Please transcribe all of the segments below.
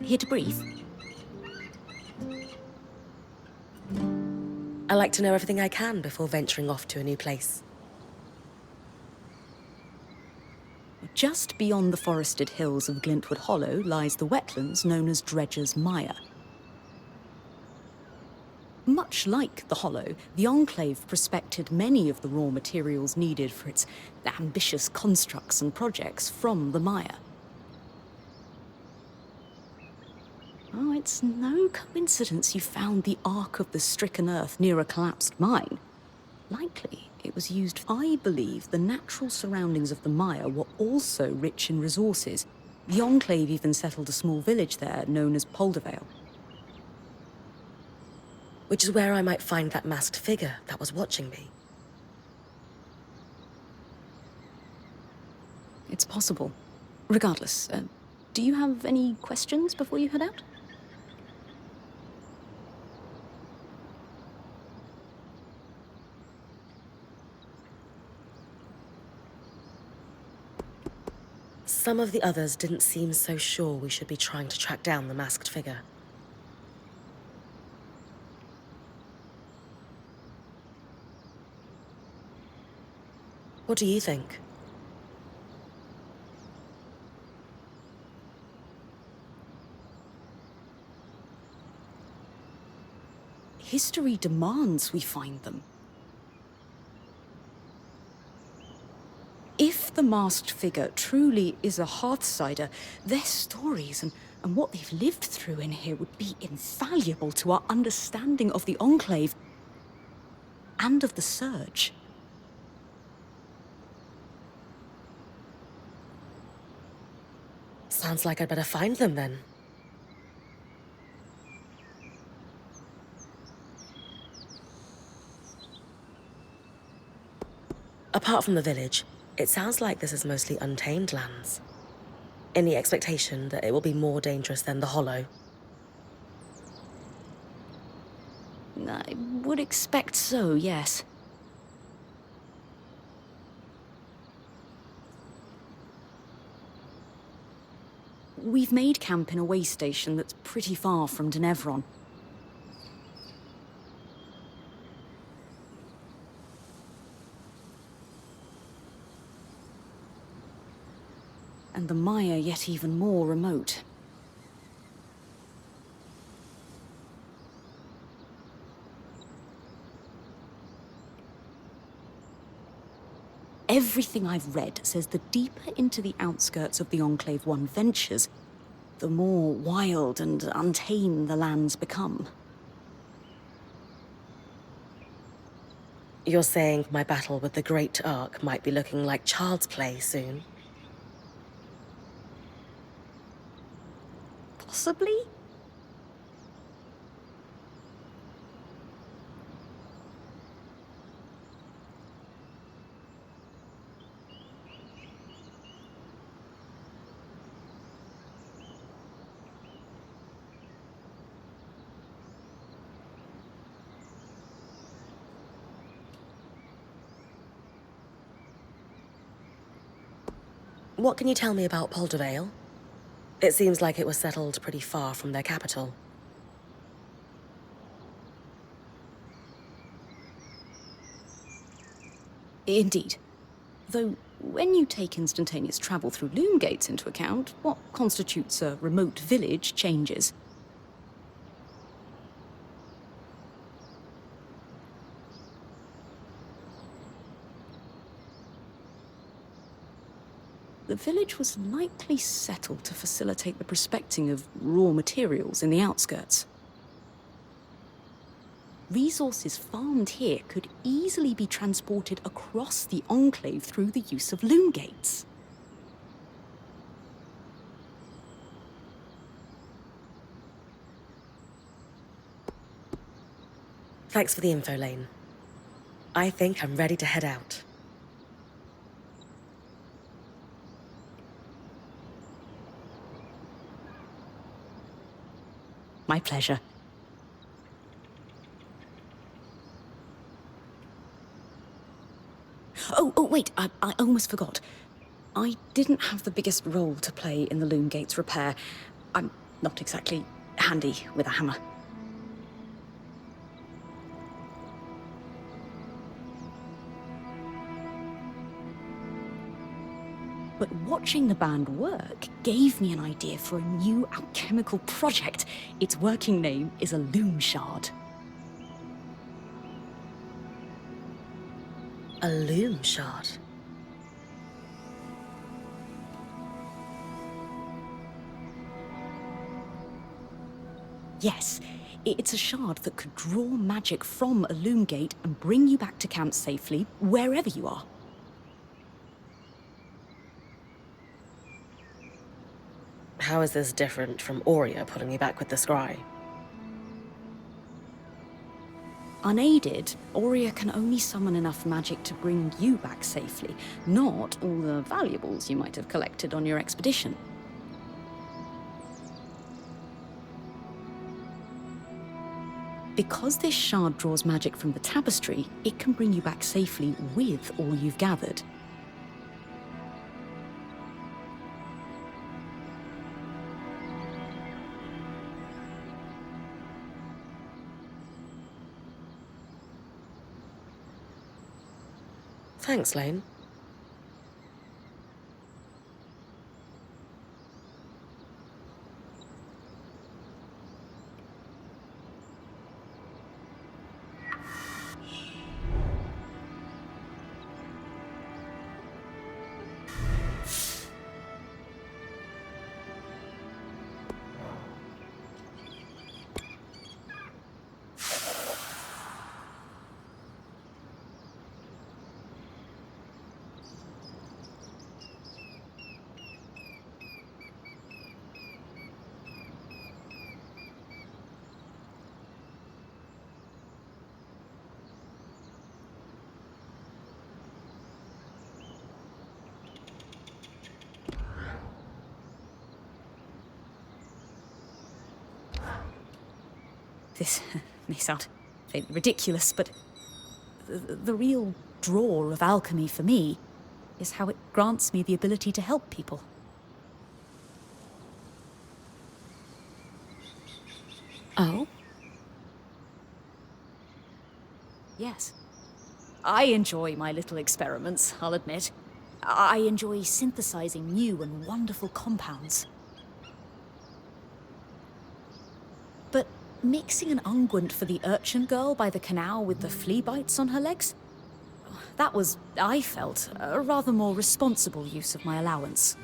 Here to brief? I like to know everything I can before venturing off to a new place. Just beyond the forested hills of Glintwood Hollow lies the wetlands known as Dredger's Mire. Much like the Hollow, the Enclave prospected many of the raw materials needed for its ambitious constructs and projects from the mire. Oh, it's no coincidence you found the Ark of the Stricken Earth near a collapsed mine. Likely, it was used. I believe the natural surroundings of the mire were also rich in resources. The Enclave even settled a small village there known as Poldervale. Which is where I might find that masked figure that was watching me. It's possible. Regardless, do you have any questions before you head out? Some of the others didn't seem so sure we should be trying to track down the masked figure. What do you think? History demands we find them. If the masked figure truly is a Hearthsider, their stories and what they've lived through in here would be invaluable to our understanding of the Enclave and of the Surge. Sounds like I'd better find them then. Apart from the village, it sounds like this is mostly untamed lands. Any expectation that it will be more dangerous than the Hollow? I would expect so, yes. We've made camp in a way station that's pretty far from Denevron. And the mire yet even more remote. Everything I've read says the deeper into the outskirts of the Enclave one ventures, the more wild and untamed the lands become. You're saying my battle with the Great Ark might be looking like child's play soon? Possibly? What can you tell me about Poldervale? It seems like it was settled pretty far from their capital. Indeed. Though, when you take instantaneous travel through loom gates into account, what constitutes a remote village changes. The village was likely settled to facilitate the prospecting of raw materials in the outskirts. Resources farmed here could easily be transported across the Enclave through the use of loom gates. Thanks for the info, Lane. I think I'm ready to head out. My pleasure. Oh, wait, I almost forgot. I didn't have the biggest role to play in the loom gates repair. I'm not exactly handy with a hammer. But watching the band work gave me an idea for a new alchemical project. Its working name is a loom shard. A loom shard? Yes, it's a shard that could draw magic from a loom gate and bring you back to camp safely, wherever you are. How is this different from Aurea pulling me back with the scry? Unaided, Aurea can only summon enough magic to bring you back safely, not all the valuables you might have collected on your expedition. Because this shard draws magic from the tapestry, it can bring you back safely with all you've gathered. Thanks, Lane. This may sound fairly ridiculous, but the real draw of alchemy for me is how it grants me the ability to help people. Oh? Yes. I enjoy my little experiments, I'll admit. I enjoy synthesizing new and wonderful compounds. But mixing an unguent for the urchin girl by the canal with the flea bites on her legs? That was, I felt, a rather more responsible use of my allowance.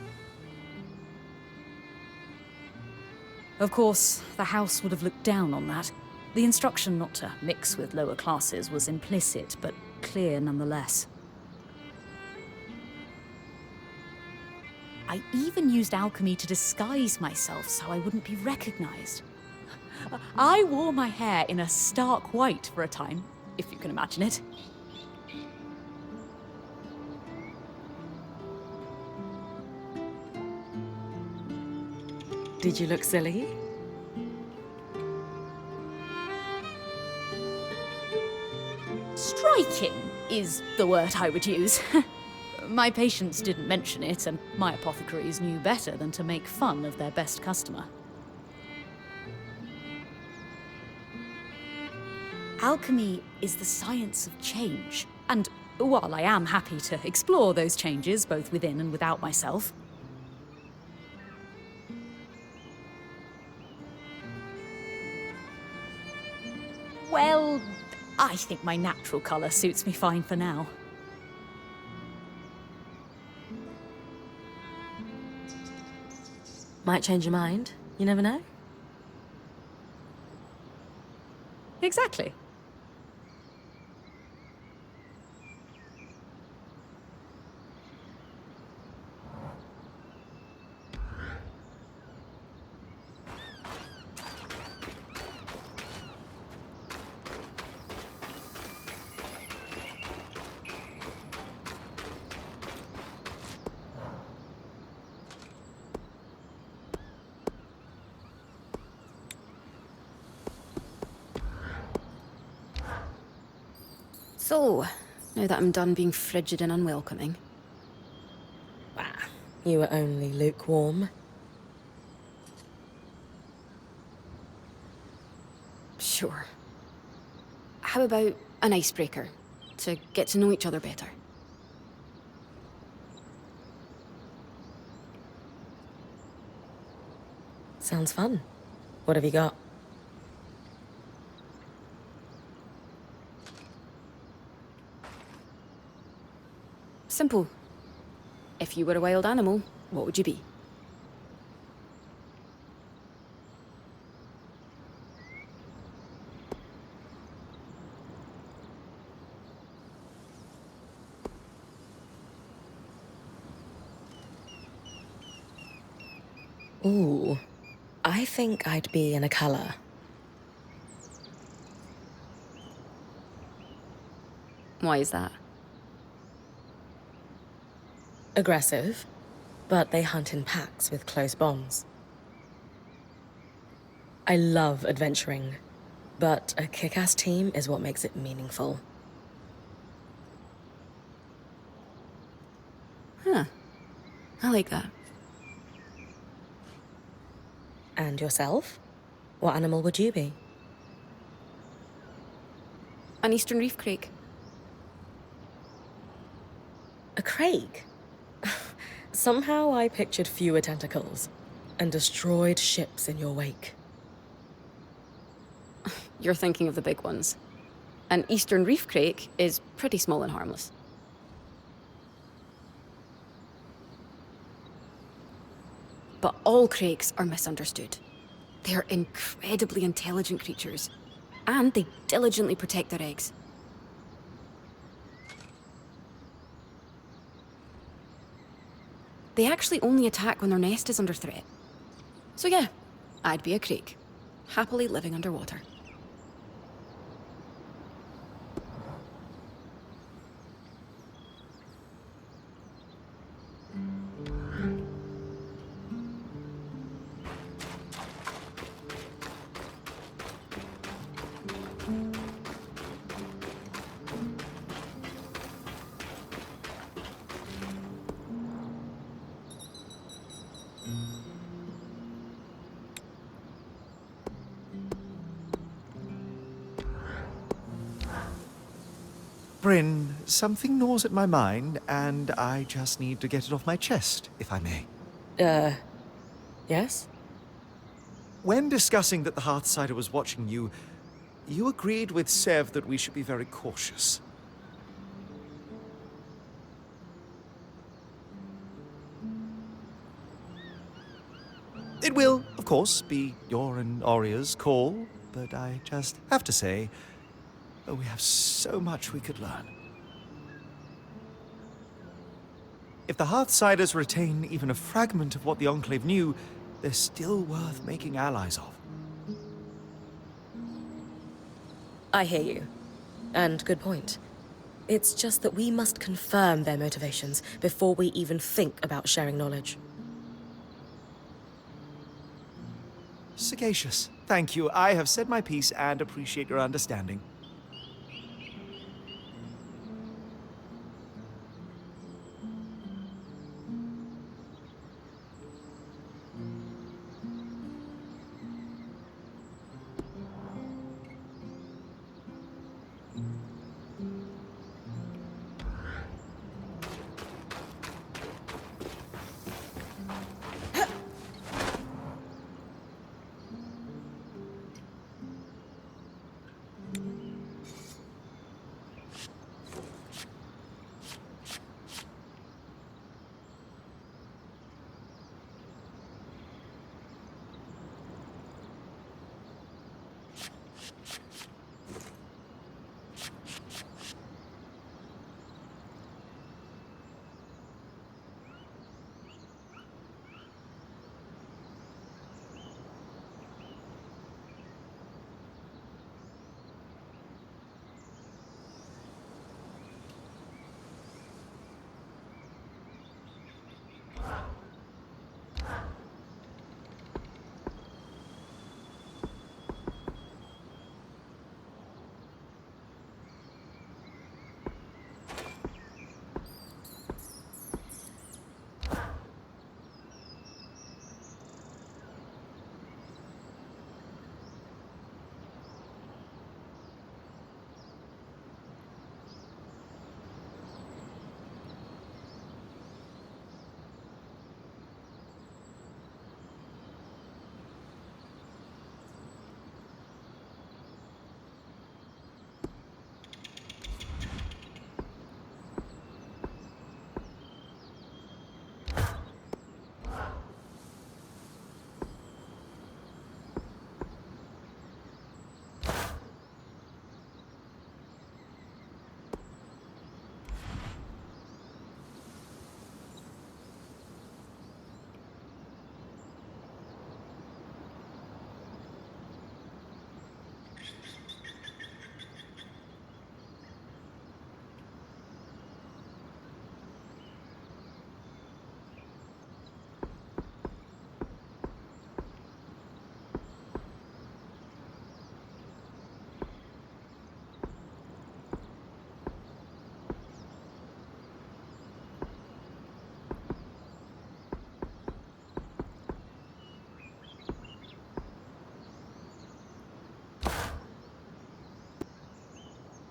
Of course, the house would have looked down on that. The instruction not to mix with lower classes was implicit, but clear nonetheless. I even used alchemy to disguise myself so I wouldn't be recognized. I wore my hair in a stark white for a time, if you can imagine it. Did you look silly? Striking is the word I would use. My patients didn't mention it, and my apothecaries knew better than to make fun of their best customer. Alchemy is the science of change, and while I am happy to explore those changes both within and without myself, well, I think my natural colour suits me fine for now. Might change your mind. You never know. Exactly. So, now that I'm done being frigid and unwelcoming. Ah, you were only lukewarm. Sure. How about an icebreaker? To get to know each other better. Sounds fun. What have you got? Simple. If you were a wild animal, what would you be? Ooh, I think I'd be in a color. Why is that? Aggressive, but they hunt in packs with close bonds. I love adventuring, but a kick-ass team is what makes it meaningful. Huh. I like that. And yourself? What animal would you be? An eastern reef crake. A crake? Somehow I pictured fewer tentacles and destroyed ships in your wake. You're thinking of the big ones. An eastern reef crake is pretty small and harmless. But all crakes are misunderstood. They are incredibly intelligent creatures, and they diligently protect their eggs. They actually only attack when their nest is under threat. So yeah, I'd be a crake, happily living underwater. Bryn, something gnaws at my mind, and I just need to get it off my chest, if I may. Yes? When discussing that the Hearthsider was watching you, you agreed with Sev that we should be very cautious. It will, of course, be your and Oria's call, but I just have to say, we have so much we could learn. If the Hearthsiders retain even a fragment of what the Enclave knew, they're still worth making allies of. I hear you. And good point. It's just that we must confirm their motivations before we even think about sharing knowledge. Sagacious. Thank you. I have said my piece and appreciate your understanding.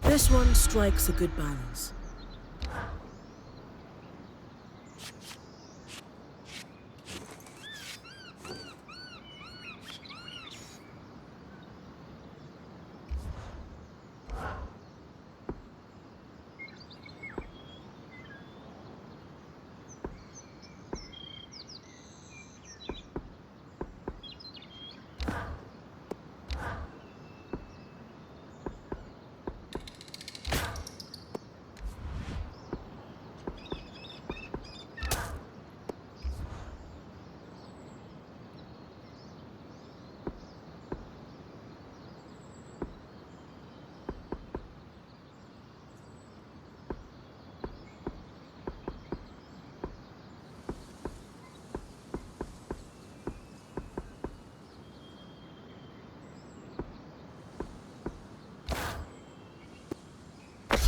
This one strikes a good balance.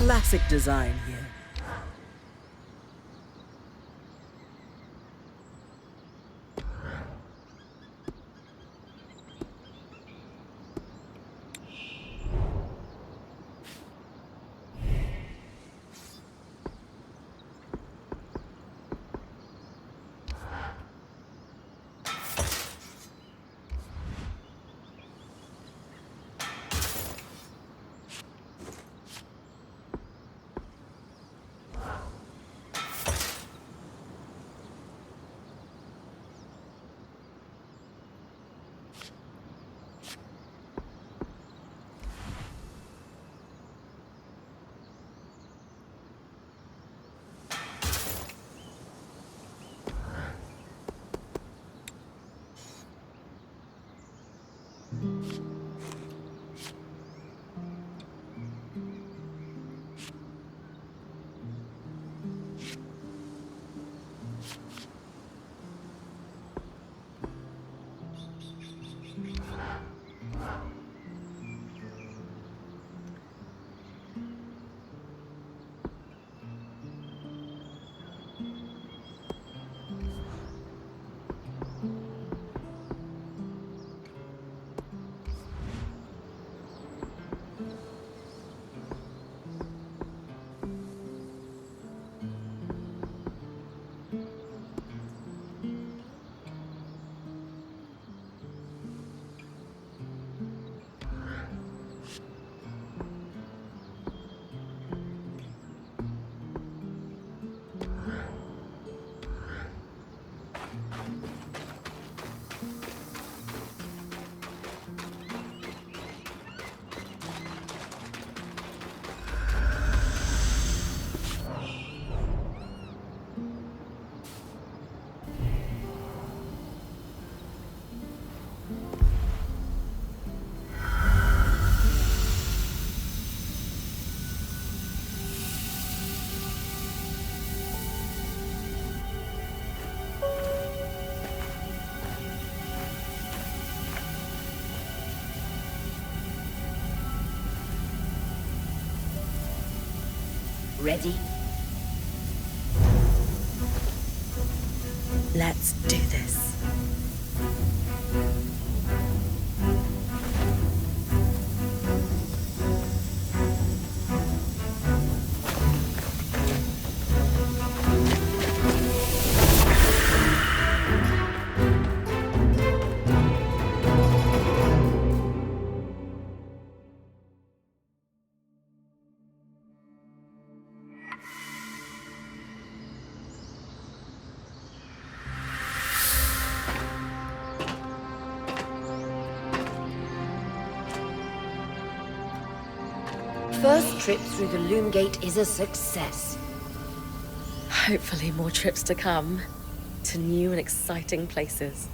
Classic design here. Ready? Let's do this. First trip through the Loom Gate is a success. Hopefully more trips to come, to new and exciting places.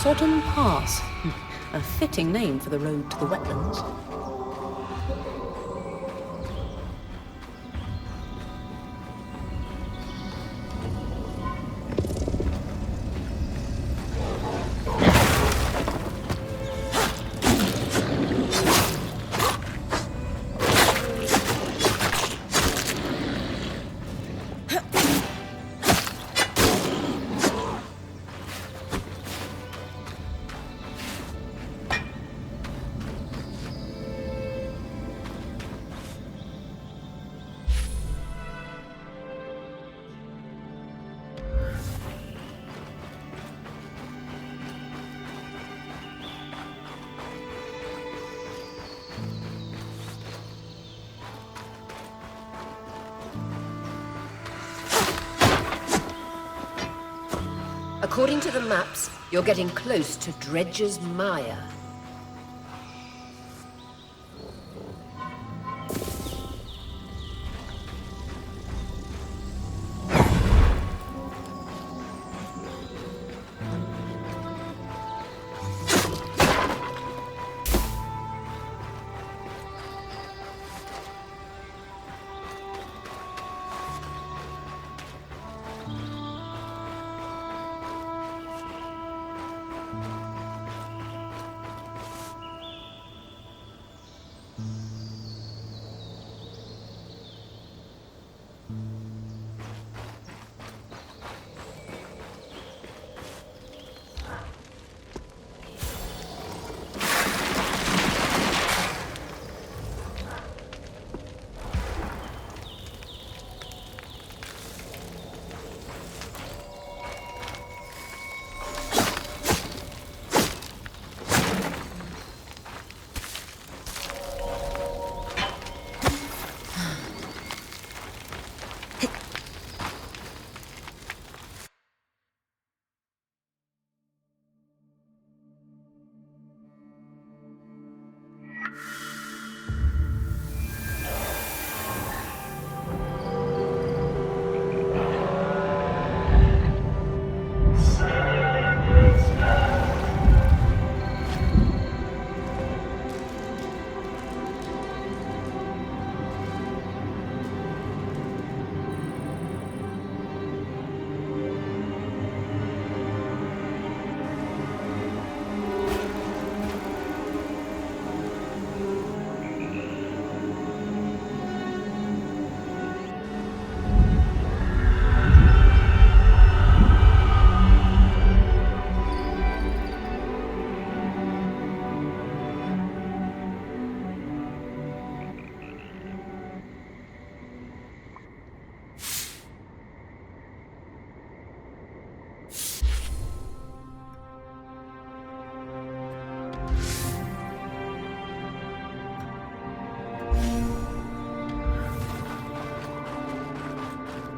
Sodden Pass. A fitting name for the road to the wetlands. According to the maps, you're getting close to Dredger's Mire.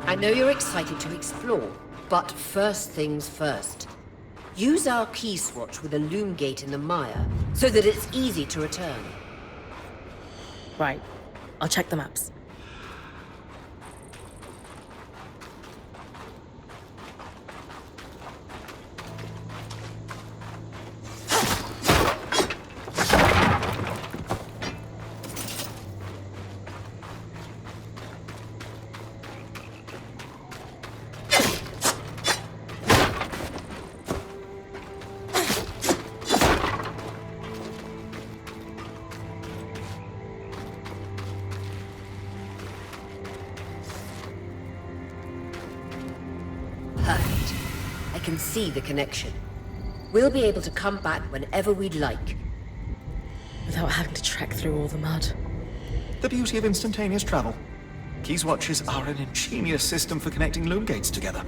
I know you're excited to explore, but first things first. Use our key swatch with a loom gate in the mire, so that it's easy to return. Right. I'll check the maps. Perfect. I can see the connection. We'll be able to come back whenever we'd like. Without having to trek through all the mud. The beauty of instantaneous travel. Keys watches are an ingenious system for connecting loom gates together.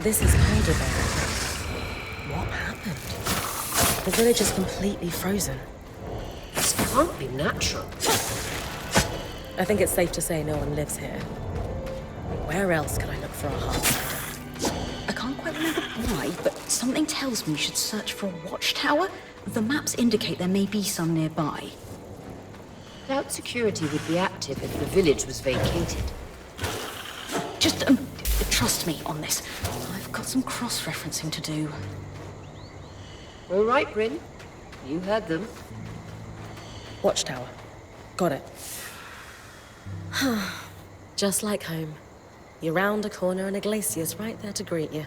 This is colder there. What happened? The village is completely frozen. This can't be natural. I think it's safe to say no one lives here. Where else could I look for a heartsider? I can't quite remember why, but something tells me we should search for a watchtower. The maps indicate there may be some nearby. Doubt security would be active if the village was vacated. Just trust me on this. I've got some cross-referencing to do. All right, Bryn. You heard them. Watchtower. Got it. Just like home. You're round a corner and a glacier's right there to greet you.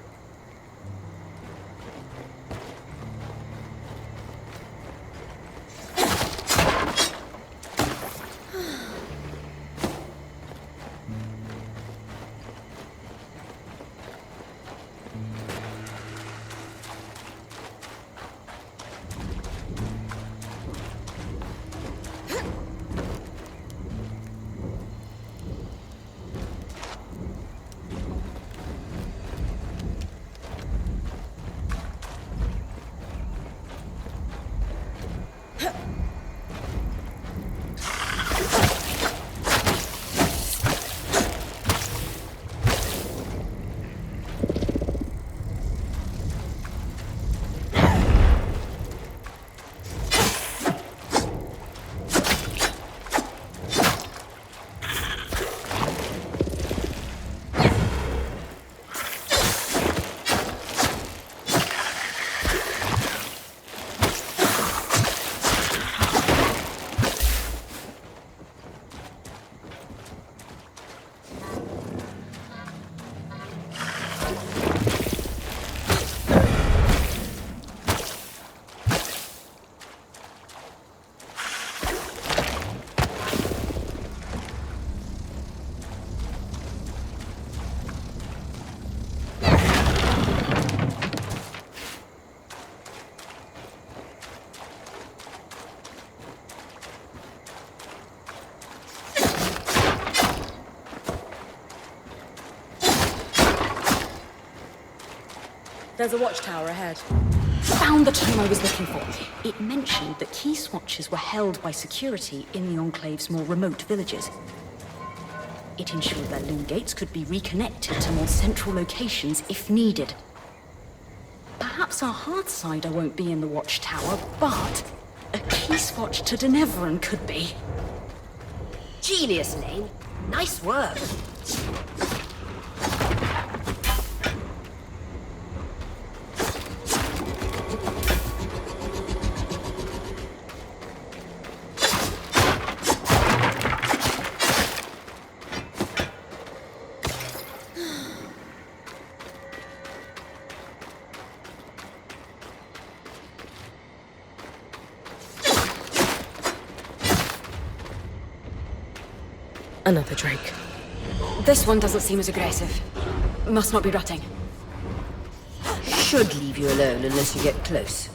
There's a watchtower ahead. Found the tome I was looking for. It mentioned that key swatches were held by security in the Enclave's more remote villages. It ensured their loom gates could be reconnected to more central locations if needed. Perhaps our Heartsider won't be in the watchtower, but a key swatch to Denevran could be. Genius, Lane. Nice work. Another drake. This one doesn't seem as aggressive. Must not be rutting. Should leave you alone unless you get close.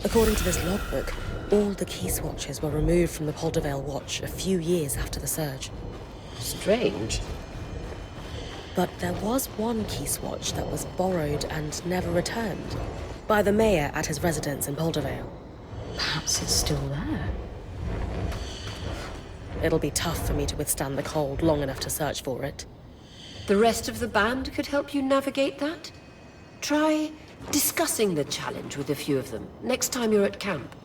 According to this logbook, all the key swatches were removed from the Poldervale Watch a few years after the surge. Strange. But there was one key swatch that was borrowed and never returned by the mayor at his residence in Poldervale. Perhaps it's still there. It'll be tough for me to withstand the cold long enough to search for it. The rest of the band could help you navigate that? Try discussing the challenge with a few of them next time you're at camp.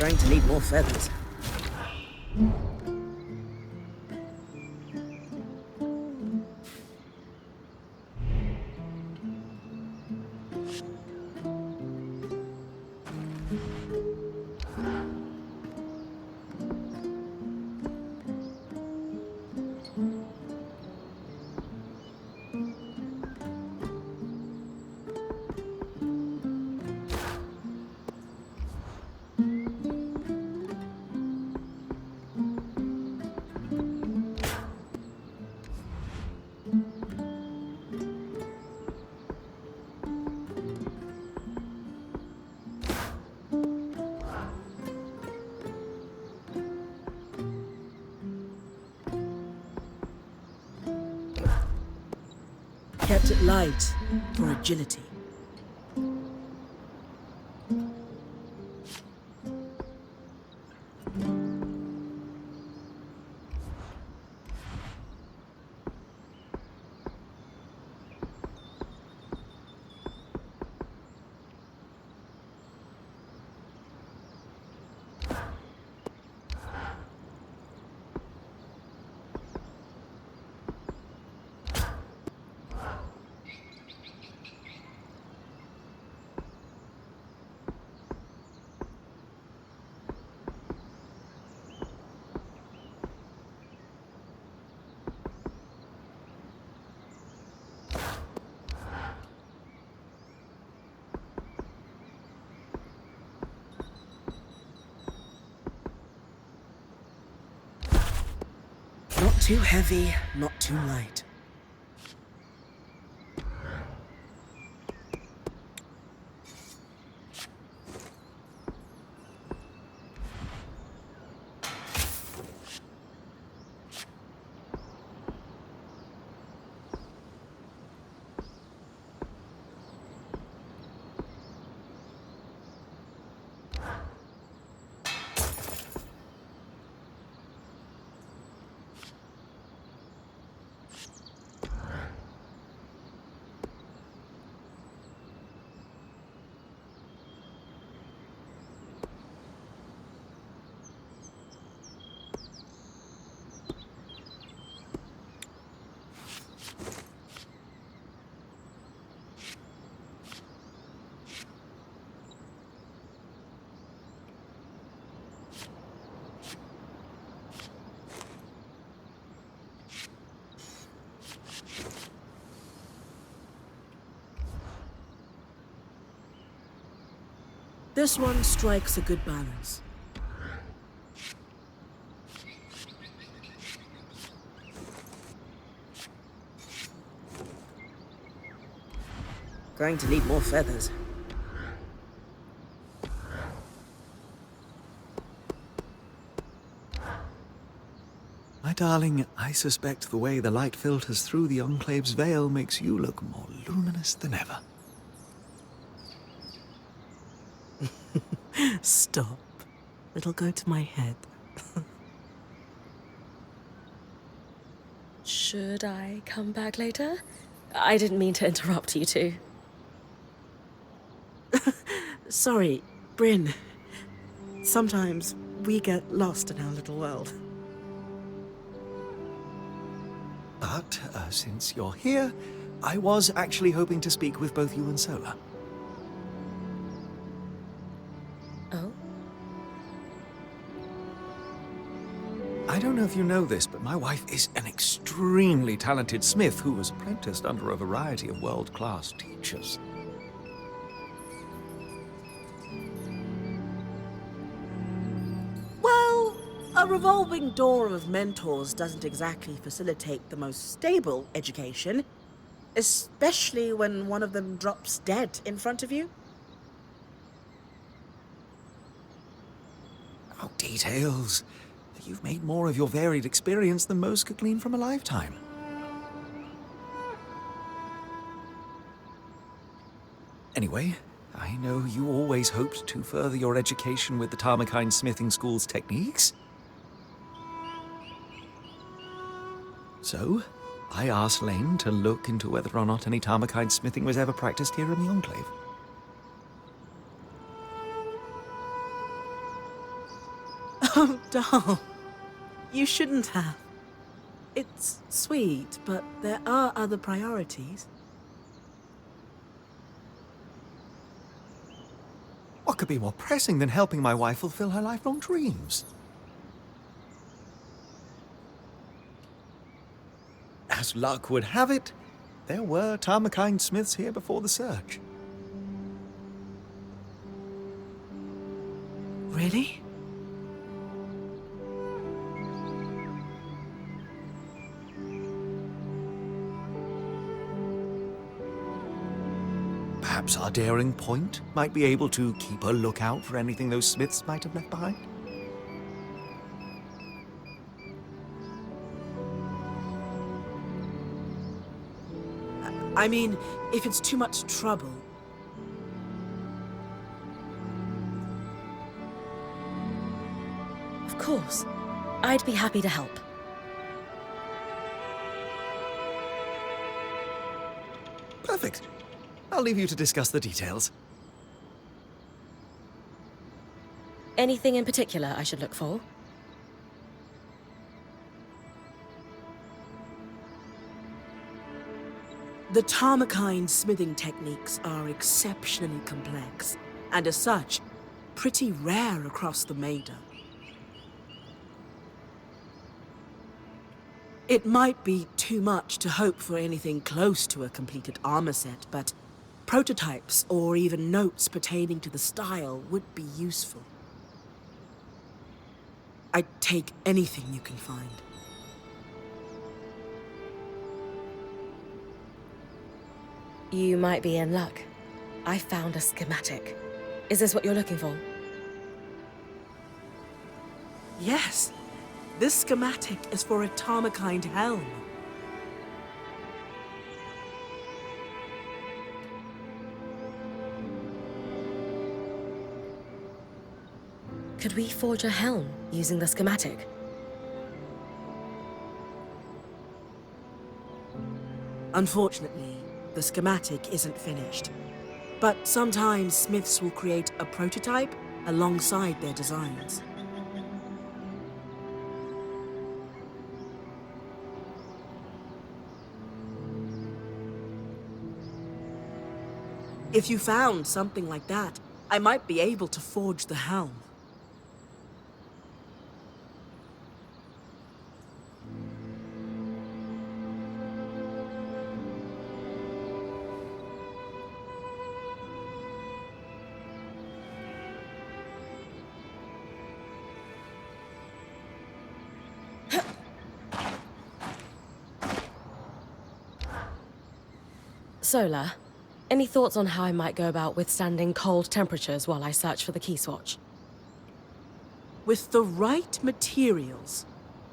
Going to need more feathers. kept it light for agility. Not too heavy, not too light. This one strikes a good balance. Going to need more feathers. My darling, I suspect the way the light filters through the Enclave's veil makes you look more luminous than ever. Stop. It'll go to my head. Should I come back later? I didn't mean to interrupt you two. Sorry, Bryn. Sometimes we get lost in our little world. But since you're here, I was actually hoping to speak with both you and Sola. Oh? I don't know if you know this, but my wife is an extremely talented smith who was apprenticed under a variety of world-class teachers. Well, a revolving door of mentors doesn't exactly facilitate the most stable education, especially when one of them drops dead in front of you. Oh, details. You've made more of your varied experience than most could glean from a lifetime. Anyway, I know you always hoped to further your education with the Tarmakine Smithing School's techniques. So, I asked Lane to look into whether or not any Tarmakine smithing was ever practiced here in the Enclave. Oh, doll. You shouldn't have. It's sweet, but there are other priorities. What could be more pressing than helping my wife fulfill her lifelong dreams? As luck would have it, there were Tarmakine smiths here before the search. Really? Perhaps our daring point might be able to keep a lookout for anything those smiths might have left behind. I mean, if it's too much trouble. Of course. I'd be happy to help. Perfect. I'll leave you to discuss the details. Anything in particular I should look for? The Tarmakine smithing techniques are exceptionally complex, and as such, pretty rare across the Maida. It might be too much to hope for anything close to a completed armor set, but prototypes or even notes pertaining to the style would be useful. I'd take anything you can find. You might be in luck. I found a schematic. Is this what you're looking for? Yes, this schematic is for a Tarmakine helm. Could we forge a helm using the schematic? Unfortunately, the schematic isn't finished. But sometimes smiths will create a prototype alongside their designs. If you found something like that, I might be able to forge the helm. Solar, any thoughts on how I might go about withstanding cold temperatures while I search for the key swatch? With the right materials,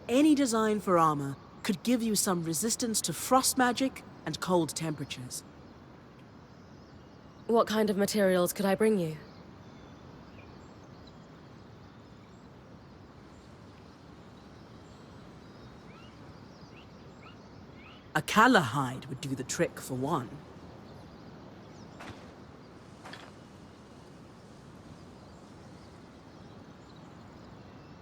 any design for armor could give you some resistance to frost magic and cold temperatures. What kind of materials could I bring you? A Kala hide would do the trick for one.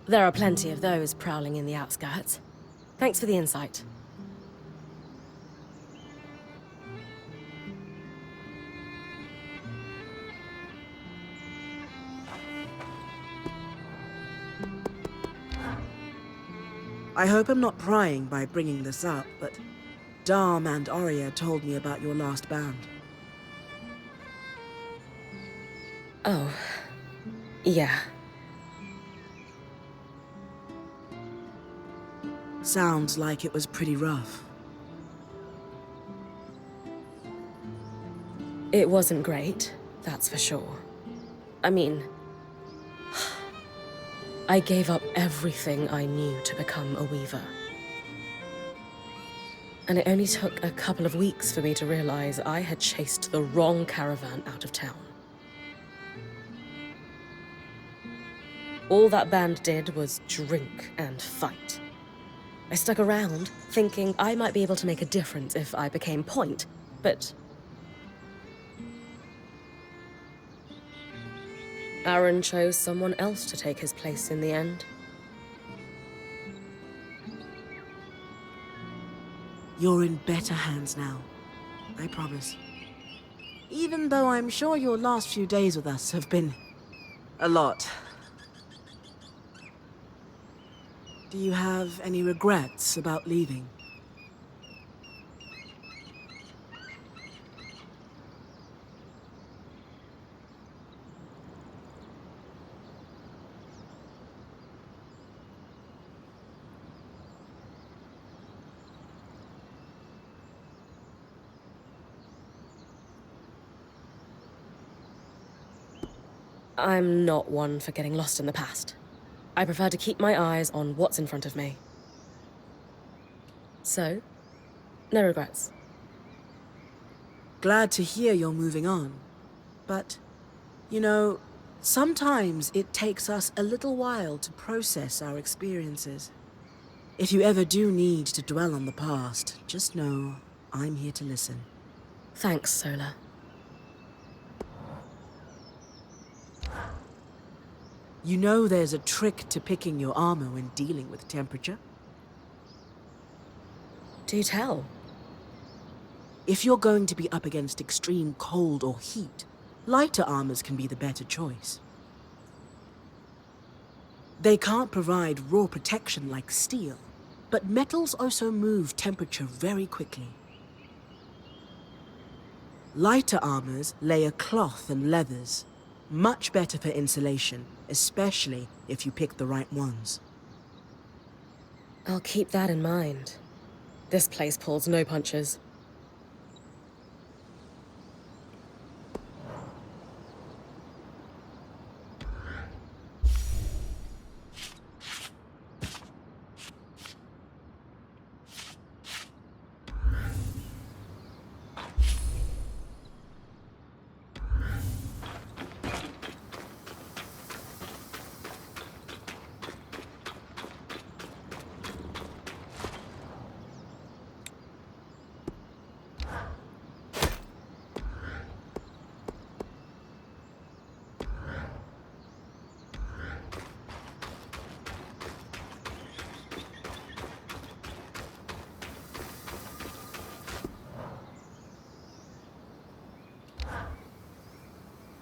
There are plenty of those prowling in the outskirts. Thanks for the insight. I hope I'm not prying by bringing this up, but Dharm and Arya told me about your last band. Oh. Yeah. Sounds like it was pretty rough. It wasn't great, that's for sure. I mean, I gave up everything I knew to become a weaver. And it only took a couple of weeks for me to realize I had chased the wrong caravan out of town. All that band did was drink and fight. I stuck around, thinking I might be able to make a difference if I became point, but Aaron chose someone else to take his place in the end. You're in better hands now. I promise. Even though I'm sure your last few days with us have been a lot. Do you have any regrets about leaving? I'm not one for getting lost in the past. I prefer to keep my eyes on what's in front of me. So, no regrets. Glad to hear you're moving on. But, you know, sometimes it takes us a little while to process our experiences. If you ever do need to dwell on the past, just know I'm here to listen. Thanks, Sola. You know there's a trick to picking your armor when dealing with temperature? Do tell. If you're going to be up against extreme cold or heat, lighter armors can be the better choice. They can't provide raw protection like steel, but metals also move temperature very quickly. Lighter armors layer cloth and leathers, much better for insulation, especially if you pick the right ones. I'll keep that in mind. This place pulls no punches.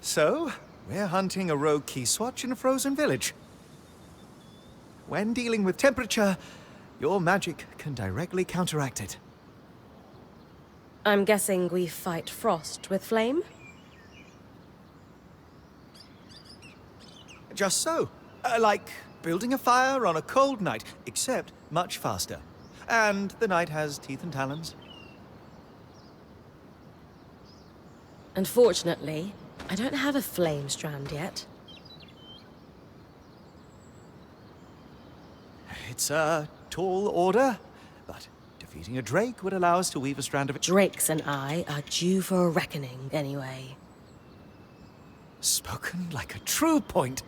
So, we're hunting a rogue key swatch in a frozen village. When dealing with temperature, your magic can directly counteract it. I'm guessing we fight frost with flame? Just so. Like building a fire on a cold night, except much faster. And the night has teeth and talons. Unfortunately, I don't have a flame strand yet. It's a tall order, but defeating a drake would allow us to weave a strand of it. Drakes and I are due for a reckoning anyway. Spoken like a true point.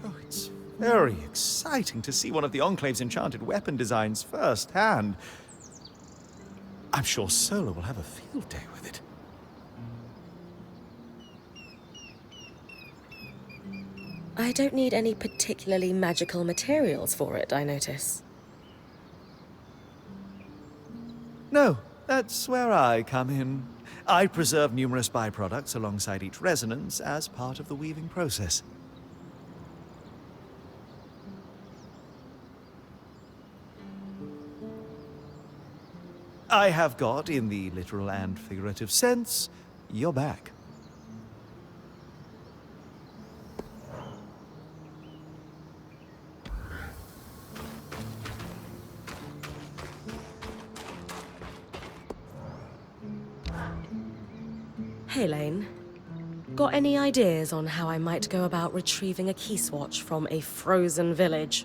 Oh, it's very exciting to see one of the Enclave's enchanted weapon designs firsthand. I'm sure Sola will have a field day with it. I don't need any particularly magical materials for it, I notice. No, that's where I come in. I preserve numerous byproducts alongside each resonance as part of the weaving process. I have got, in the literal and figurative sense, your back. Hey, Lane. Got any ideas on how I might go about retrieving a key swatch from a frozen village?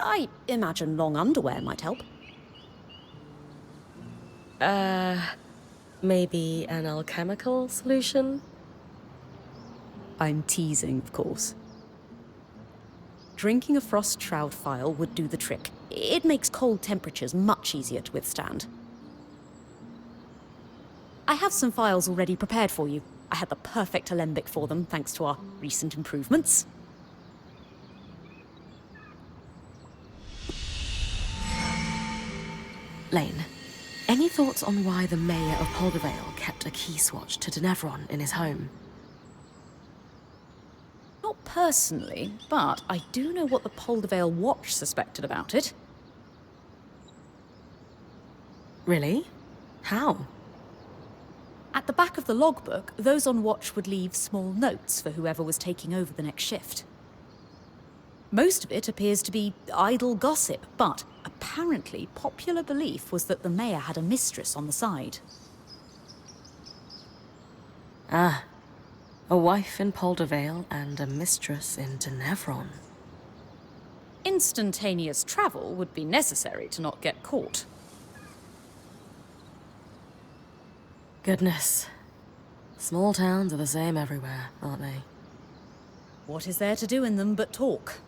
I imagine long underwear might help. Maybe an alchemical solution? I'm teasing, of course. Drinking a frost shroud phial would do the trick. It makes cold temperatures much easier to withstand. I have some phials already prepared for you. I had the perfect alembic for them, thanks to our recent improvements. Lane, any thoughts on why the mayor of Poldervale kept a key swatch to Denevron in his home? Not personally, but I do know what the Poldervale Watch suspected about it. Really? How? At the back of the logbook, those on watch would leave small notes for whoever was taking over the next shift. Most of it appears to be idle gossip, but apparently popular belief was that the mayor had a mistress on the side. Ah, a wife in Poldervale and a mistress in Tenevron. Instantaneous travel would be necessary to not get caught. Goodness. Small towns are the same everywhere, aren't they? What is there to do in them but talk?